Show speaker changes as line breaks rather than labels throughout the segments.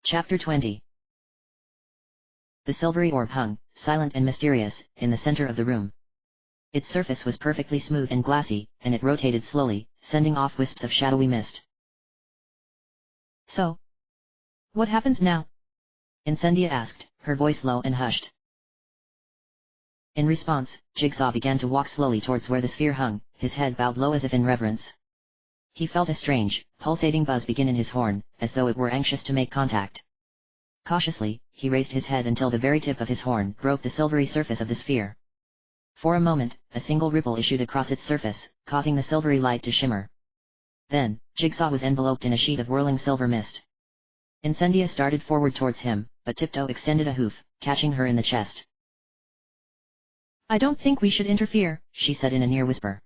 Chapter 20. The silvery orb hung, silent and mysterious, in the center of the room. Its surface was perfectly smooth and glassy, and it rotated slowly, sending off wisps of shadowy mist.
So, what happens now?
Incendia asked, her voice low and hushed. In response, Jigsaw began to walk slowly towards where the sphere hung, his head bowed low as if in reverence. He felt a strange, pulsating buzz begin in his horn, as though it were anxious to make contact. Cautiously, he raised his head until the very tip of his horn broke the silvery surface of the sphere. For a moment, a single ripple issued across its surface, causing the silvery light to shimmer. Then, Jigsaw was enveloped in a sheet of whirling silver mist. Incendia started forward towards him, but Tiptoe extended a hoof, catching her in the chest.
"I don't think we should interfere," she said in a near whisper.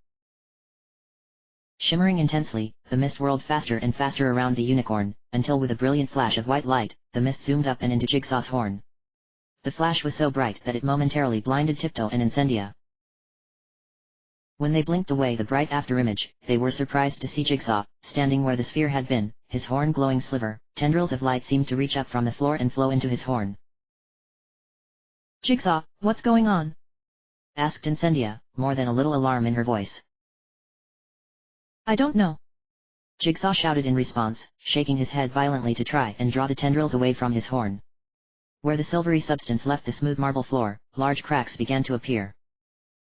Shimmering intensely, the mist whirled faster and faster around the unicorn, until with a brilliant flash of white light, the mist zoomed up and into Jigsaw's horn. The flash was so bright that it momentarily blinded Tiptoe and Incendia. When they blinked away the bright afterimage, they were surprised to see Jigsaw, standing where the sphere had been, his horn glowing sliver. Tendrils of light seemed to reach up from the floor and flow into his horn.
"Jigsaw, what's going on?"
asked Incendia, more than a little alarm in her voice.
"I don't know,"
Jigsaw shouted in response, shaking his head violently to try and draw the tendrils away from his horn. Where the silvery substance left the smooth marble floor, large cracks began to appear.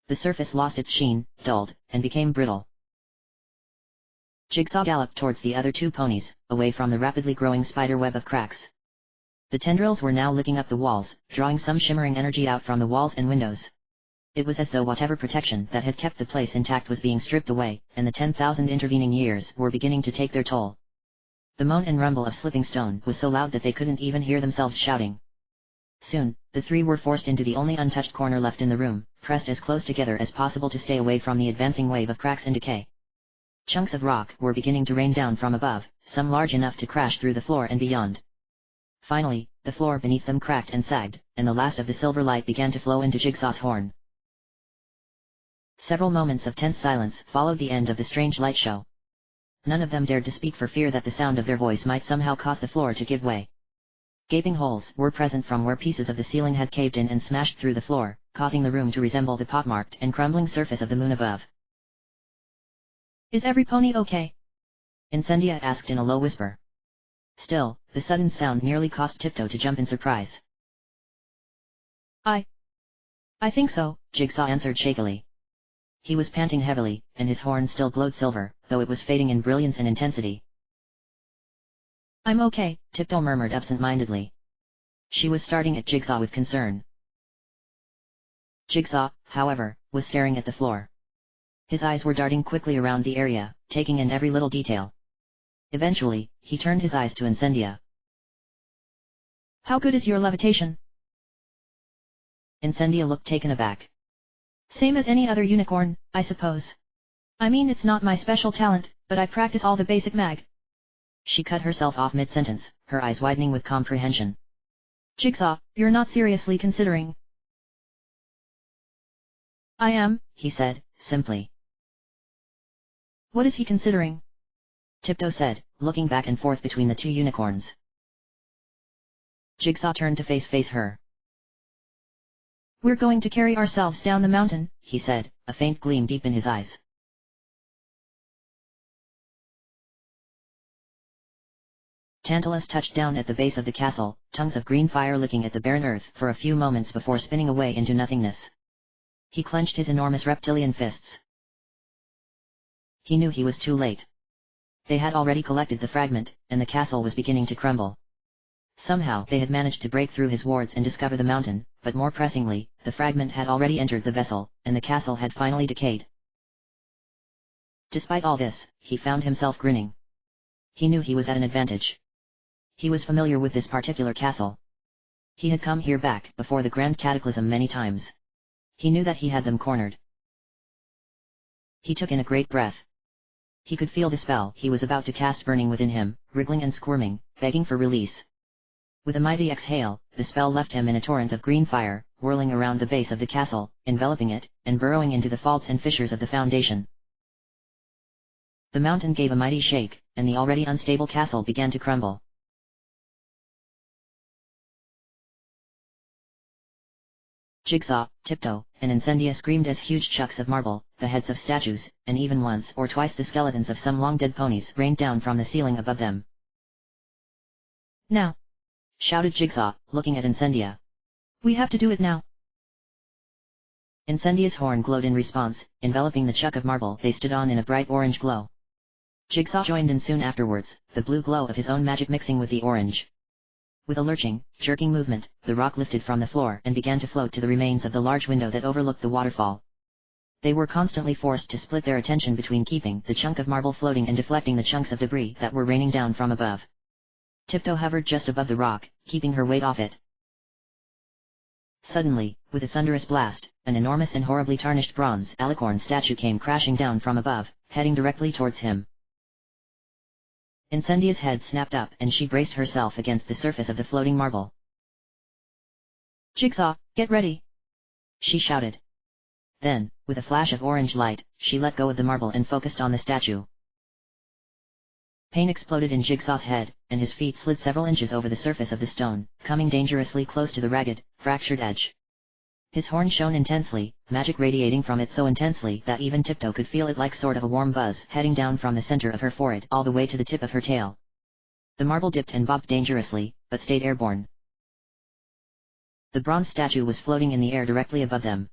The surface lost its sheen, dulled, and became brittle. Jigsaw galloped towards the other two ponies, away from the rapidly growing spider web of cracks. The tendrils were now licking up the walls, drawing some shimmering energy out from the walls and windows. It was as though whatever protection that had kept the place intact was being stripped away, and the 10,000 intervening years were beginning to take their toll. The moan and rumble of slipping stone was so loud that they couldn't even hear themselves shouting. Soon, the three were forced into the only untouched corner left in the room, pressed as close together as possible to stay away from the advancing wave of cracks and decay. Chunks of rock were beginning to rain down from above, some large enough to crash through the floor and beyond. Finally, the floor beneath them cracked and sagged, and the last of the silver light began to flow into Jigsaw's horn. Several moments of tense silence followed the end of the strange light show. None of them dared to speak for fear that the sound of their voice might somehow cause the floor to give way. Gaping holes were present from where pieces of the ceiling had caved in and smashed through the floor, causing the room to resemble the pockmarked and crumbling surface of the moon above.
"Is every pony okay?"
Incendia asked in a low whisper. Still, the sudden sound nearly caused Tiptoe to jump in surprise.
I think so,"
Jigsaw answered shakily. He was panting heavily, and his horn still glowed silver, though it was fading in brilliance and intensity.
"I'm okay,"
Tiptoe murmured absent-mindedly. She was starting at Jigsaw with concern. Jigsaw, however, was staring at the floor. His eyes were darting quickly around the area, taking in every little detail. Eventually, he turned his eyes to Incendia.
"How good is your levitation?"
Incendia looked taken aback.
"Same as any other unicorn, I suppose. I mean, it's not my special talent, but I practice all the basic mag."
She cut herself off mid-sentence, her eyes widening with comprehension.
"Jigsaw, you're not seriously considering?"
"I am," he said, simply.
"What is he considering?"
Tiptoe said, looking back and forth between the two unicorns. Jigsaw turned to face her.
"We're going to carry ourselves down the mountain,"
he said, a faint gleam deep in his eyes. Tantalus touched down at the base of the castle, tongues of green fire licking at the barren earth for a few moments before spinning away into nothingness. He clenched his enormous reptilian fists. He knew he was too late. They had already collected the fragment, and the castle was beginning to crumble. Somehow they had managed to break through his wards and discover the mountain, but more pressingly, the fragment had already entered the vessel, and the castle had finally decayed. Despite all this, he found himself grinning. He knew he was at an advantage. He was familiar with this particular castle. He had come here back before the Grand Cataclysm many times. He knew that he had them cornered. He took in a great breath. He could feel the spell he was about to cast burning within him, wriggling and squirming, begging for release. With a mighty exhale, the spell left him in a torrent of green fire, whirling around the base of the castle, enveloping it, and burrowing into the faults and fissures of the foundation. The mountain gave a mighty shake, and the already unstable castle began to crumble. Jigsaw, Tiptoe, and Incendia screamed as huge chunks of marble, the heads of statues, and even once or twice the skeletons of some long-dead ponies rained down from the ceiling above them.
"Now!"
shouted Jigsaw, looking at Incendia.
"We have to do it now."
Incendia's horn glowed in response, enveloping the chunk of marble they stood on in a bright orange glow. Jigsaw joined in soon afterwards, the blue glow of his own magic mixing with the orange. With a lurching, jerking movement, the rock lifted from the floor and began to float to the remains of the large window that overlooked the waterfall. They were constantly forced to split their attention between keeping the chunk of marble floating and deflecting the chunks of debris that were raining down from above. Tiptoe hovered just above the rock, keeping her weight off it. Suddenly, with a thunderous blast, an enormous and horribly tarnished bronze alicorn statue came crashing down from above, heading directly towards him. Incendia's head snapped up and she braced herself against the surface of the floating marble.
"Jigsaw, get ready!"
she shouted. Then, with a flash of orange light, she let go of the marble and focused on the statue. Pain exploded in Jigsaw's head, and his feet slid several inches over the surface of the stone, coming dangerously close to the ragged, fractured edge. His horn shone intensely, magic radiating from it so intensely that even Tiptoe could feel it like sort of a warm buzz heading down from the center of her forehead all the way to the tip of her tail. The marble dipped and bobbed dangerously, but stayed airborne. The bronze statue was floating in the air directly above them.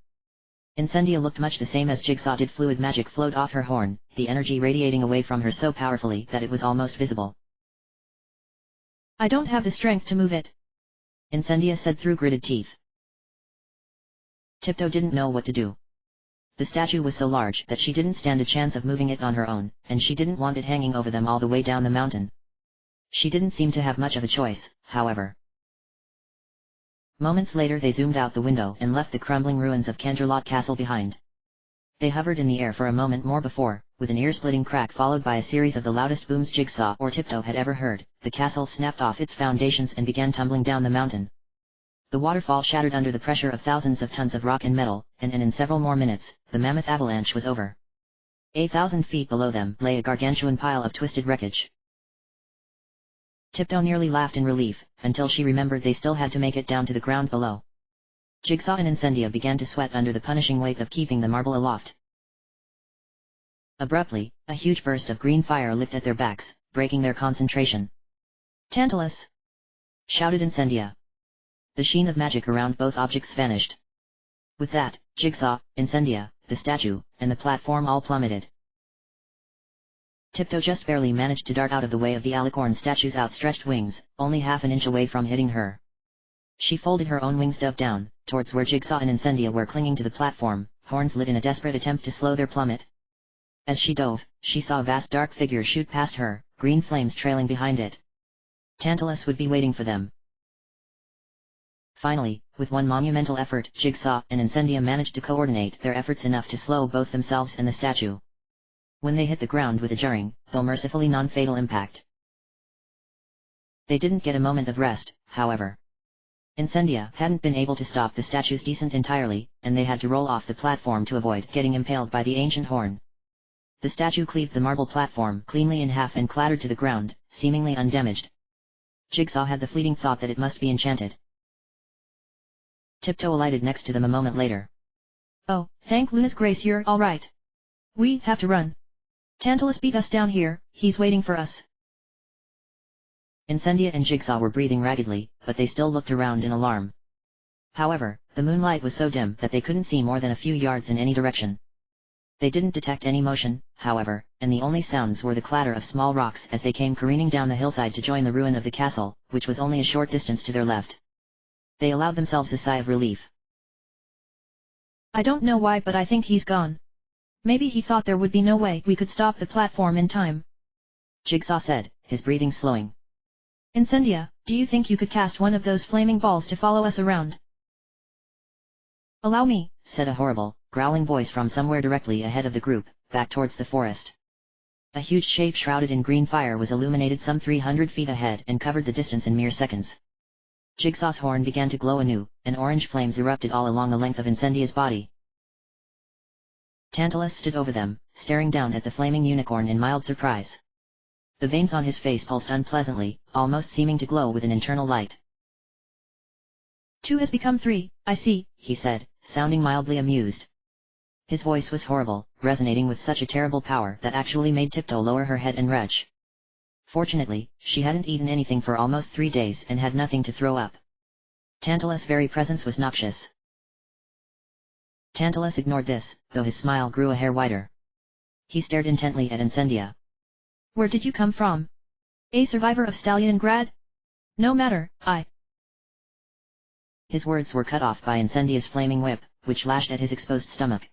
Incendia looked much the same as Jigsaw did. Fluid magic flowed off her horn, the energy radiating away from her so powerfully that it was almost visible.
"I don't have the strength to move it,"
Incendia said through gritted teeth. Tiptoe didn't know what to do. The statue was so large that she didn't stand a chance of moving it on her own, and she didn't want it hanging over them all the way down the mountain. She didn't seem to have much of a choice, however. Moments later they zoomed out the window and left the crumbling ruins of Canterlot Castle behind. They hovered in the air for a moment more before, with an ear-splitting crack followed by a series of the loudest booms Jigsaw or Tiptoe had ever heard, the castle snapped off its foundations and began tumbling down the mountain. The waterfall shattered under the pressure of thousands of tons of rock and metal, and in several more minutes, the mammoth avalanche was over. 8,000 feet below them lay a gargantuan pile of twisted wreckage. Tiptoe nearly laughed in relief, until she remembered they still had to make it down to the ground below. Jigsaw and Incendia began to sweat under the punishing weight of keeping the marble aloft. Abruptly, a huge burst of green fire licked at their backs, breaking their concentration.
"Tantalus!"
shouted Incendia. The sheen of magic around both objects vanished. With that, Jigsaw, Incendia, the statue, and the platform all plummeted. Tiptoe just barely managed to dart out of the way of the alicorn statue's outstretched wings, only half an inch away from hitting her. She folded her own wings dove down, towards where Jigsaw and Incendia were clinging to the platform, horns lit in a desperate attempt to slow their plummet. As she dove, she saw a vast dark figure shoot past her, green flames trailing behind it. Tantalus would be waiting for them. Finally, with one monumental effort, Jigsaw and Incendia managed to coordinate their efforts enough to slow both themselves and the statue. When they hit the ground with a jarring, though mercifully non-fatal impact. They didn't get a moment of rest, however. Incendia hadn't been able to stop the statue's descent entirely, and they had to roll off the platform to avoid getting impaled by the ancient horn. The statue cleaved the marble platform cleanly in half and clattered to the ground, seemingly undamaged. Jigsaw had the fleeting thought that it must be enchanted. Tiptoe alighted next to them a moment later.
"Oh, thank Luna's grace you're all right. We have to run. Tantalus beat us down here, he's waiting for us."
Incendia and Jigsaw were breathing raggedly, but they still looked around in alarm. However, the moonlight was so dim that they couldn't see more than a few yards in any direction. They didn't detect any motion, however, and the only sounds were the clatter of small rocks as they came careening down the hillside to join the ruin of the castle, which was only a short distance to their left. They allowed themselves a sigh of relief.
"I don't know why, but I think he's gone. Maybe he thought there would be no way we could stop the platform in time,"
Jigsaw said, his breathing slowing.
"Incendia, do you think you could cast one of those flaming balls to follow us around?" "Allow me,"
said a horrible, growling voice from somewhere directly ahead of the group, back towards the forest. A huge shape shrouded in green fire was illuminated some 300 feet ahead and covered the distance in mere seconds. Jigsaw's horn began to glow anew, and orange flames erupted all along the length of Incendia's body. Tantalus stood over them, staring down at the flaming unicorn in mild surprise. The veins on his face pulsed unpleasantly, almost seeming to glow with an internal light.
2 has become 3, I see,
he said, sounding mildly amused. His voice was horrible, resonating with such a terrible power that actually made Tiptoe lower her head and retch. Fortunately, she hadn't eaten anything for almost 3 days and had nothing to throw up. Tantalus' very presence was noxious. Tantalus ignored this, though his smile grew a hair wider. He stared intently at Incendia.
Where did you come from? A survivor of Stalingrad? No matter,
His words were cut off by Incendia's flaming whip, which lashed at his exposed stomach.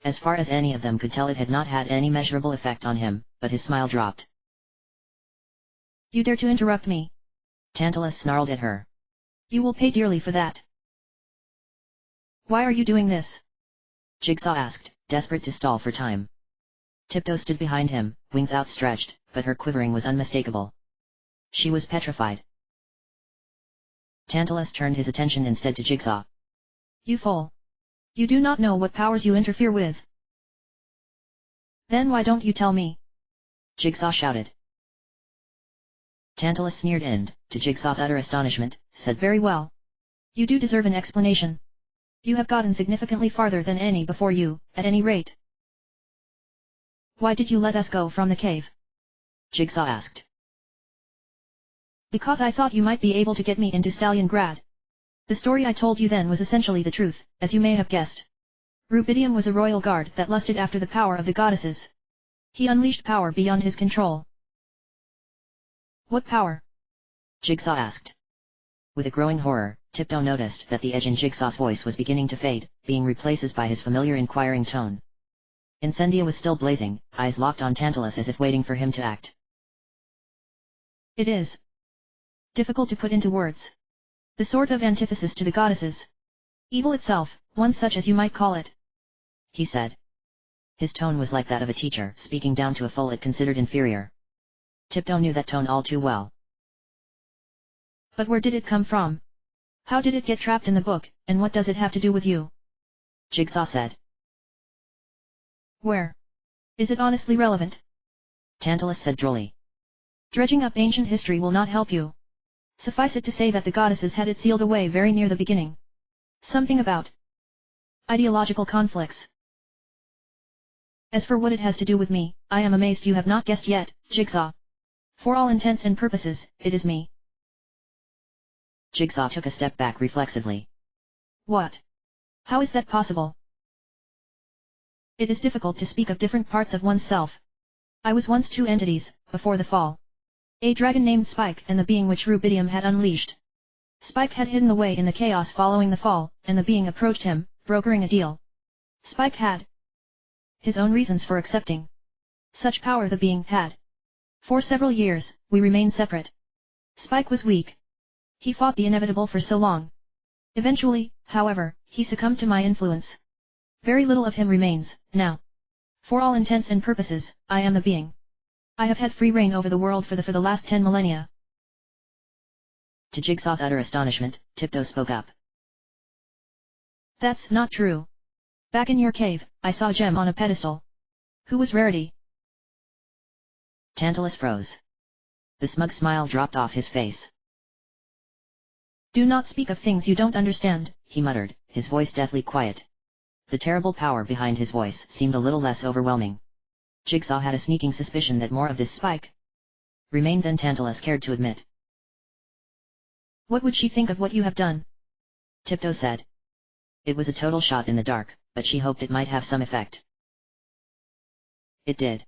As far as any of them could tell, it had not had any measurable effect on him, but his smile dropped.
You dare to interrupt me?
Tantalus snarled at her.
You will pay dearly for that. Why are you doing this?
Jigsaw asked, desperate to stall for time. Tiptoe stood behind him, wings outstretched, but her quivering was unmistakable. She was petrified. Tantalus turned his attention instead to Jigsaw.
You fool! You do not know what powers you interfere with. Then why don't you tell me?
Jigsaw shouted. Tantalus sneered and, to Jigsaw's utter astonishment, said,
Very well. You do deserve an explanation. You have gotten significantly farther than any before you, at any rate. Why did you let us go from the cave?
Jigsaw asked.
Because I thought you might be able to get me into Stalingrad. The story I told you then was essentially the truth, as you may have guessed. Rubidium was a royal guard that lusted after the power of the goddesses. He unleashed power beyond his control. What power?
Jigsaw asked. With a growing horror, Tiptoe noticed that the edge in Jigsaw's voice was beginning to fade, being replaced by his familiar inquiring tone. Incendia was still blazing, eyes locked on Tantalus as if waiting for him to act.
It is difficult to put into words. The sort of antithesis to the goddesses. Evil itself, one such as you might call it.
He said. His tone was like that of a teacher speaking down to a foal it considered inferior. Tiptoe knew that tone all too well.
But where did it come from? How did it get trapped in the book, and what does it have to do with you?
Jigsaw said.
Where? Is it honestly relevant?
Tantalus said drolly.
Dredging up ancient history will not help you. Suffice it to say that the goddesses had it sealed away very near the beginning. Something about ideological conflicts. As for what it has to do with me, I am amazed you have not guessed yet, Jigsaw. For all intents and purposes, it is me.
Jigsaw took a step back reflexively.
What? How is that possible? It is difficult to speak of different parts of oneself. I was once 2 entities, before the fall. A dragon named Spike and the being which Rubidium had unleashed. Spike had hidden away in the chaos following the fall, and the being approached him, brokering a deal. Spike had his own reasons for accepting such power the being had. For several years, we remained separate. Spike was weak. He fought the inevitable for so long. Eventually, however, he succumbed to my influence. Very little of him remains, now. For all intents and purposes, I am the being. I have had free reign over the world for the last 10 millennia.
To Jigsaw's utter astonishment, Tiptoe spoke up.
That's not true. Back in your cave, I saw a gem on a pedestal. Who was Rarity?
Tantalus froze. The smug smile dropped off his face.
Do not speak of things you don't understand,
he muttered, his voice deathly quiet. The terrible power behind his voice seemed a little less overwhelming. Jigsaw had a sneaking suspicion that more of this Spike remained than Tantalus cared to admit.
What would she think of what you have done?
Tiptoe said. It was a total shot in the dark, but she hoped it might have some effect. It did.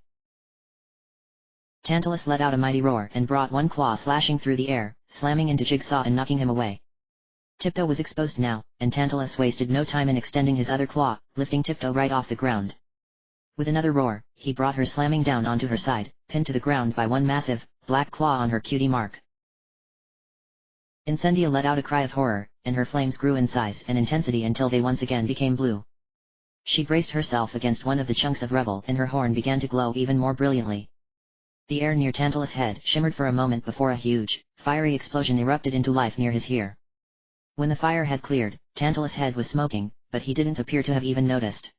Tantalus let out a mighty roar and brought one claw slashing through the air, slamming into Jigsaw and knocking him away. Tiptoe was exposed now, and Tantalus wasted no time in extending his other claw, lifting Tiptoe right off the ground. With another roar, he brought her slamming down onto her side, pinned to the ground by one massive, black claw on her cutie mark. Incendia let out a cry of horror, and her flames grew in size and intensity until they once again became blue. She braced herself against one of the chunks of rubble and her horn began to glow even more brilliantly. The air near Tantalus' head shimmered for a moment before a huge, fiery explosion erupted into life near his ear. When the fire had cleared, Tantalus' head was smoking, but he didn't appear to have even noticed.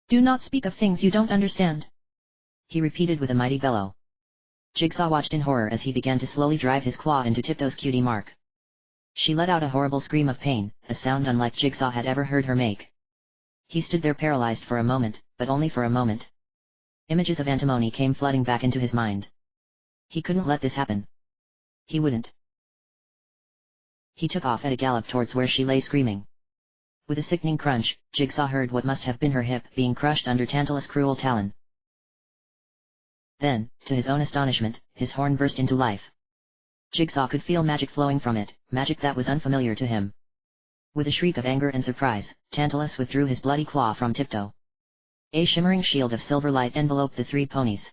Do not speak of things you don't understand,
he repeated with a mighty bellow. Jigsaw watched in horror as he began to slowly drive his claw into Tiptoe's cutie mark. She let out a horrible scream of pain, a sound unlike Jigsaw had ever heard her make. He stood there paralyzed for a moment, but only for a moment. Images of antimony came flooding back into his mind. He couldn't let this happen. He wouldn't. He took off at a gallop towards where she lay screaming. With a sickening crunch, Jigsaw heard what must have been her hip being crushed under Tantalus' cruel talon. Then, to his own astonishment, his horn burst into life. Jigsaw could feel magic flowing from it, magic that was unfamiliar to him. With a shriek of anger and surprise, Tantalus withdrew his bloody claw from Tiptoe. A shimmering shield of silver light enveloped the three ponies.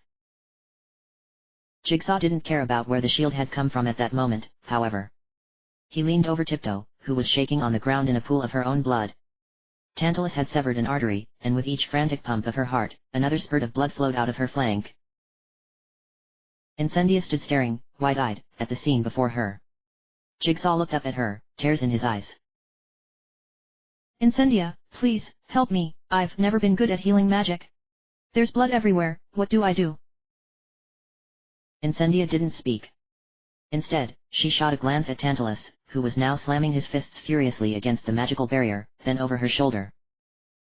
Jigsaw didn't care about where the shield had come from at that moment, however. He leaned over Tiptoe, who was shaking on the ground in a pool of her own blood. Tantalus had severed an artery, and with each frantic pump of her heart, another spurt of blood flowed out of her flank. Incendia stood staring, wide-eyed, at the scene before her. Jigsaw looked up at her, tears in his eyes.
Incendia, please, help me, I've never been good at healing magic. There's blood everywhere, what do I do?
Incendia didn't speak. Instead, she shot a glance at Tantalus, who was now slamming his fists furiously against the magical barrier, then over her shoulder.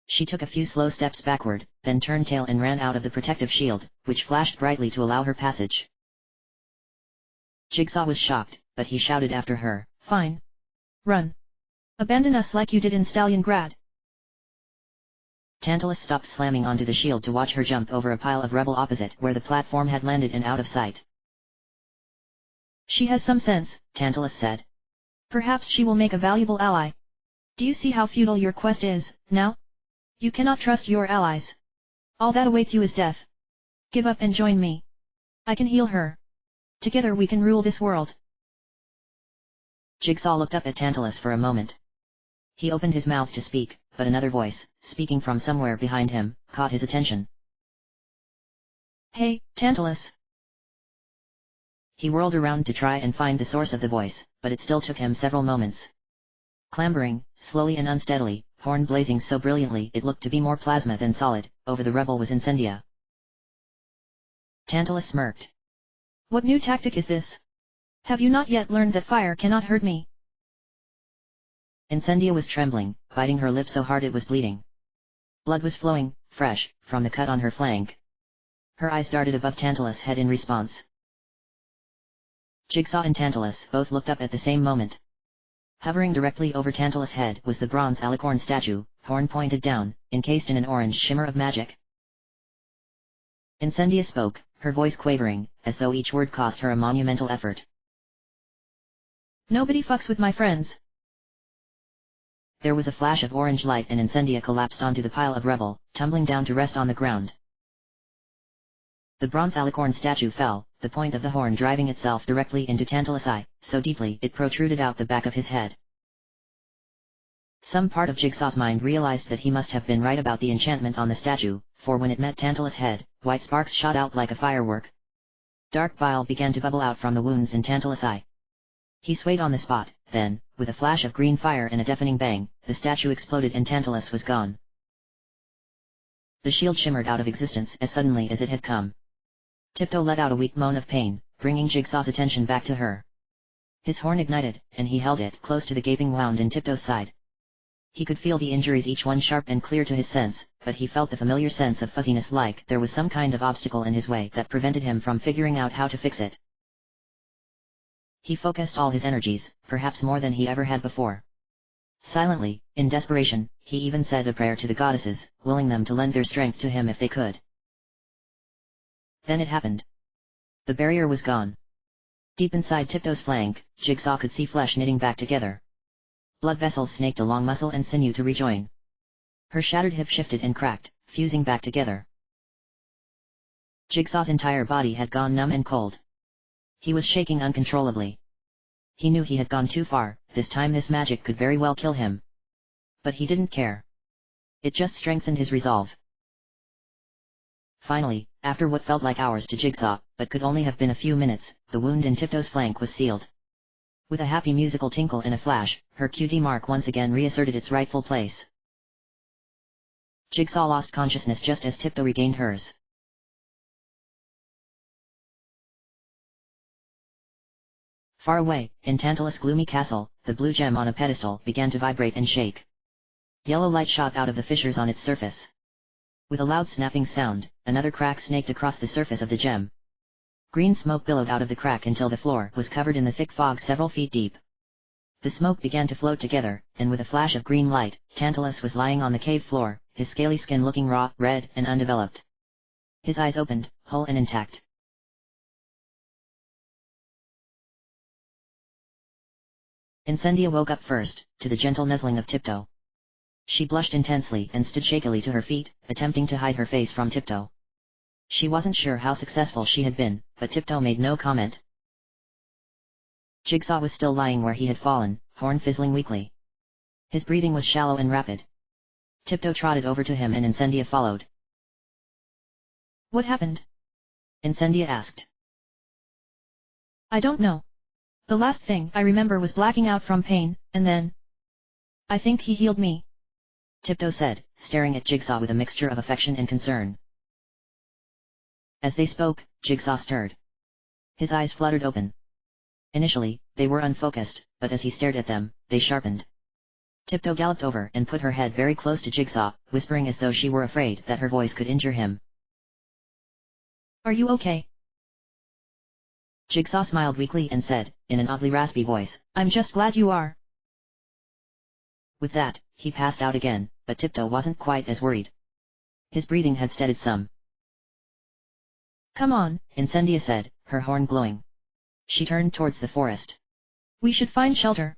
She took a few slow steps backward, then turned tail and ran out of the protective shield, which flashed brightly to allow her passage. Jigsaw was shocked, but he shouted after her,
"Fine. Run. Abandon us like you did in Stalingrad."
Tantalus stopped slamming onto the shield to watch her jump over a pile of rubble opposite where the platform had landed and out of sight.
"She has some sense," Tantalus said. "Perhaps she will make a valuable ally. Do you see how futile your quest is, now? You cannot trust your allies. All that awaits you is death. Give up and join me. I can heal her. Together we can rule this world."
Jigsaw looked up at Tantalus for a moment. He opened his mouth to speak, but another voice, speaking from somewhere behind him, caught his attention.
"Hey, Tantalus."
He whirled around to try and find the source of the voice, but it still took him several moments. Clambering, slowly and unsteadily, horn blazing so brilliantly it looked to be more plasma than solid, over the rebel was Incendia. Tantalus smirked.
"What new tactic is this? Have you not yet learned that fire cannot hurt me?"
Incendia was trembling, biting her lip so hard it was bleeding. Blood was flowing, fresh, from the cut on her flank. Her eyes darted above Tantalus' head in response. Jigsaw and Tantalus both looked up at the same moment. Hovering directly over Tantalus' head was the bronze alicorn statue, horn pointed down, encased in an orange shimmer of magic. Incendia spoke, her voice quavering, as though each word cost her a monumental effort.
"Nobody fucks with my friends."
There was a flash of orange light and Incendia collapsed onto the pile of rubble, tumbling down to rest on the ground. The bronze alicorn statue fell, the point of the horn driving itself directly into Tantalus' eye, so deeply it protruded out the back of his head. Some part of Jigsaw's mind realized that he must have been right about the enchantment on the statue, for when it met Tantalus' head, white sparks shot out like a firework. Dark bile began to bubble out from the wounds in Tantalus' eye. He swayed on the spot, then, with a flash of green fire and a deafening bang, the statue exploded and Tantalus was gone. The shield shimmered out of existence as suddenly as it had come. Tiptoe let out a weak moan of pain, bringing Jigsaw's attention back to her. His horn ignited, and he held it close to the gaping wound in Tiptoe's side. He could feel the injuries, each one sharp and clear to his sense, but he felt the familiar sense of fuzziness, like there was some kind of obstacle in his way that prevented him from figuring out how to fix it. He focused all his energies, perhaps more than he ever had before. Silently, in desperation, he even said a prayer to the goddesses, willing them to lend their strength to him if they could. Then it happened. The barrier was gone. Deep inside Tiptoe's flank, Jigsaw could see flesh knitting back together. Blood vessels snaked along muscle and sinew to rejoin. Her shattered hip shifted and cracked, fusing back together. Jigsaw's entire body had gone numb and cold. He was shaking uncontrollably. He knew he had gone too far, this time this magic could very well kill him. But he didn't care. It just strengthened his resolve. Finally, after what felt like hours to Jigsaw, but could only have been a few minutes, the wound in Tiptoe's flank was sealed. With a happy musical tinkle and a flash, her QT mark once again reasserted its rightful place. Jigsaw lost consciousness just as Tiptoe regained hers. Far away, in Tantalus' gloomy castle, the blue gem on a pedestal began to vibrate and shake. Yellow light shot out of the fissures on its surface. With a loud snapping sound, another crack snaked across the surface of the gem. Green smoke billowed out of the crack until the floor was covered in the thick fog several feet deep. The smoke began to float together, and with a flash of green light, Tantalus was lying on the cave floor, his scaly skin looking raw, red, and undeveloped. His eyes opened, whole and intact. Incendia woke up first, to the gentle nuzzling of Tiptoe. She blushed intensely and stood shakily to her feet, attempting to hide her face from Tiptoe. She wasn't sure how successful she had been, but Tiptoe made no comment. Jigsaw was still lying where he had fallen, horn fizzling weakly. His breathing was shallow and rapid. Tiptoe trotted over to him and Incendia followed.
What happened?
Incendia asked.
I don't know. The last thing I remember was blacking out from pain, and then... I think he healed me.
Tiptoe said, staring at Jigsaw with a mixture of affection and concern. As they spoke, Jigsaw stirred. His eyes fluttered open. Initially, they were unfocused, but as he stared at them, they sharpened. Tiptoe galloped over and put her head very close to Jigsaw, whispering as though she were afraid that her voice could injure him.
Are you okay?
Jigsaw smiled weakly and said, in an oddly raspy voice,
I'm just glad you are.
With that, he passed out again, but Tiptoe wasn't quite as worried. His breathing had steadied some.
Come on,
Incendia said, her horn glowing. She turned towards the forest.
We should find shelter.